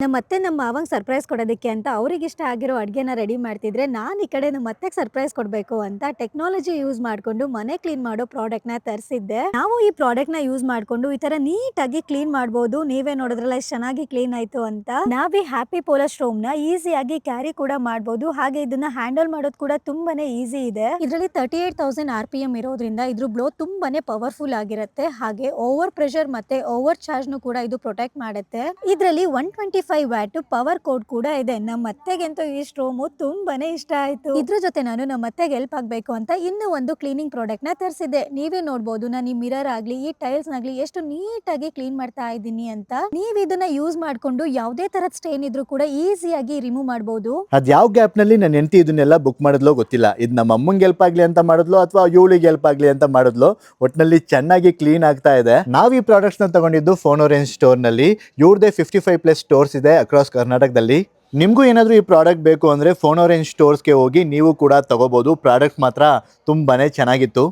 ನಮ್ಮ ಮಾವಂಗೆ ಸರ್ಪ್ರೈಸ್ ಕೊಡೋದಕ್ಕೆ ಅಂತ ಅವ್ರಿಗೆ ಇಷ್ಟ ಆಗಿರೋ ಅಡುಗೆನ ರೆಡಿ ಮಾಡ್ತಿದ್ರೆ ನಾನು ಈ ಕಡೆ ನಮ್ಮ ಅತ್ತೆಗೆ ಸರ್ಪ್ರೈಸ್ ಕೊಡಬೇಕು ಅಂತ ಟೆಕ್ನಾಲಜಿ ಯೂಸ್ ಮಾಡ್ಕೊಂಡು ಮನೆ ಕ್ಲೀನ್ ಮಾಡೋ ಪ್ರಾಡಕ್ಟ್ ನ ತರಿಸಿದ್ದೆ. ನಾವು ಈ ಪ್ರಾಡಕ್ಟ್ ನ ಯೂಸ್ ಮಾಡ್ಕೊಂಡು ಈ ತರ ನೀಟಾಗಿ ಕ್ಲೀನ್ ಮಾಡಬಹುದು. ನೀವೇ ನೋಡಿದ್ರಲ್ಲ ಎಷ್ಟು ಚೆನ್ನಾಗಿ ಕ್ಲೀನ್ ಆಯ್ತು ಅಂತ. ನಾವೇ ಹ್ಯಾಪಿ ಪೋಲರ್ ಸ್ಟೋವ್ ನ ಈಸಿಯಾಗಿ ಕ್ಯಾರಿ ಕೂಡ ಮಾಡಬಹುದು. ಹಾಗೆ ಇದನ್ನ ಹ್ಯಾಂಡಲ್ ಮಾಡೋದು ಕೂಡ ತುಂಬಾನೇ ಈಸಿ ಇದೆ. ಇದರಲ್ಲಿ 38,000 RPM ಇರೋದ್ರಿಂದ ಇದ್ರ ಬ್ಲೋ ತುಂಬಾನೇ ಪವರ್ಫುಲ್ ಆಗಿರುತ್ತೆ. ಹಾಗೆ ಓವರ್ ಪ್ರೆಷರ್ ಮತ್ತೆ ಓವರ್ ಚಾರ್ಜ್ ನು ಕೂಡ ಇದು ಪ್ರೊಟೆಕ್ಟ್ ಮಾಡುತ್ತೆ. ಇದರಲ್ಲಿ 125 ವ್ಯಾಟ್ ಪವರ್ ಕೋಡ್ ಕೂಡ ಇದೆ. ನಮ್ಮ ಅತ್ತೆಗಂತೂ ಈ ಸ್ಟೋವ್ ತುಂಬಾನೇ ಇಷ್ಟ ಆಯ್ತು. ಇದ್ರ ಜೊತೆ ನಾನು ನಮ್ಮ ಅತ್ತೆಗೆ ಹೆಲ್ಪ್ ಆಗ್ಬೇಕು ಅಂತ ಇನ್ನೂ ಒಂದು ಕ್ಲೀನಿಂಗ್ ಪ್ರಾಡಕ್ಟ್ ನ ತರಿಸಿದ್ದೆ. ನೀವೇ ನೋಡಬಹುದು ನಾನು ಈ ಮಿರರ್ ಆಗ್ಲಿ ಈ ಟೈಲ್ಸ್ ನಾಗ್ಲಿ ಎಷ್ಟು ನೀಟಾಗಿ ಕ್ಲೀನ್ ಮಾಡ್ತಾ ಇದ್ದೀನಿ ಅಂತ. ನೀವು ಇದನ್ನ ಯೂಸ್ ಮಾಡ್ಕೊಂಡು ಯಾವುದೇ ತರದ ಸ್ಟೇನ್ ಇದ್ರೂ ಕೂಡ ಈಸಿಯಾಗಿ ರಿಮೂವ್ ಮಾಡಬಹುದು. ಅದ್ ಯಾವ ಗ್ಯಾಪ್ ನಲ್ಲಿ ನನ್ನ ಹೆಂಡತಿ ಇದನ್ನೆಲ್ಲ ಬುಕ್ ಮಾಡಿದ್ಲೋ ಗೊತ್ತಿಲ್ಲ. ಇದು ನಮ್ಮ ಅಮ್ಮಂಗೆ ಹೆಲ್ಪ್ ಆಗ್ಲಿ ಅಂತ ಮಾಡಿದ್ಲು ಅಥವಾ ಇವಳಿಗೆ ಹೆಲ್ಪ್ ಆಗ್ಲಿ ಅಂತ ಮಾಡಿದ್ಲು. ಒಟ್ಟಿನಲ್ಲಿ ಚೆನ್ನಾಗಿ ಕ್ಲೀನ್ ಆಗ್ತಾ ಇದೆ. ನಾವು ಈ ಪ್ರಾಡಕ್ಟ್ಸ್ ನ ತಗೊಂಡಿದ್ದು ಫೋನೋರೆಂಜ್ ಸ್ಟೋರ್ ನಲ್ಲಿ. ಇವ್ರದೇ 55+ ಸ್ಟೋರ್ಸ್ ಇದೆ ಅಕ್ರಾಸ್ ಕರ್ನಾಟಕದಲ್ಲಿ. ನಿಮಗೂ ಏನಾದರೂ ಈ ಪ್ರಾಡಕ್ಟ್ ಬೇಕು ಅಂದರೆ ಫೋನೋರೆಂಜ್ ಸ್ಟೋರ್ಸ್ಗೆ ಹೋಗಿ ನೀವು ಕೂಡ ತಗೋಬಹುದು. ಪ್ರಾಡಕ್ಟ್ ಮಾತ್ರ ತುಂಬಾನೇ ಚೆನ್ನಾಗಿತ್ತು.